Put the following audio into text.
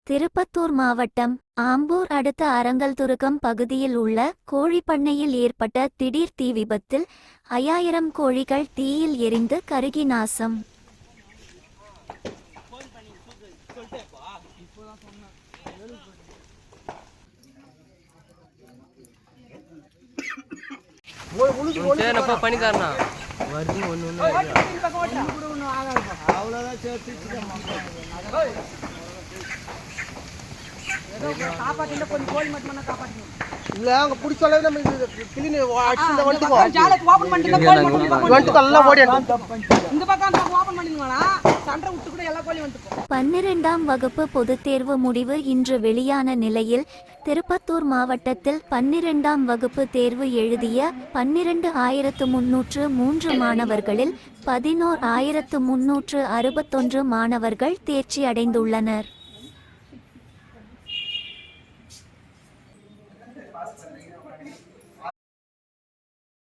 திருப்பத்தூர் மாவட்டம் ஆம்பூர் அடுத்த அரங்கல்துருகம் பகுதியில் உள்ள கோழிப்பண்ணையில் ஏற்பட்ட திடீர் தீ விபத்தில் 5000 கோழிகள் தீயில் எரிந்து கருகி நாசம். பன்னிரெண்டாம் வகுப்பு பொதுத் தேர்வு முடிவு இன்று வெளியான நிலையில் திருப்பத்தூர் மாவட்டத்தில் 12ஆம் வகுப்பு தேர்வு எழுதிய 12,303 மாணவர்களில் 11,361 மாணவர்கள் தேர்ச்சி அடைந்துள்ளனர்.